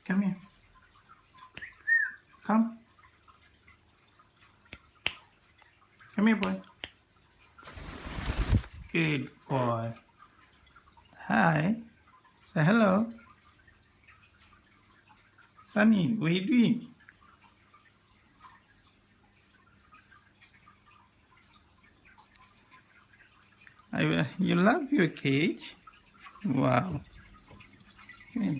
Come here. Come. Come here, boy. Good boy. Hi. Say hello. Sunny, what are you doing? You love your cage? Wow. Come here,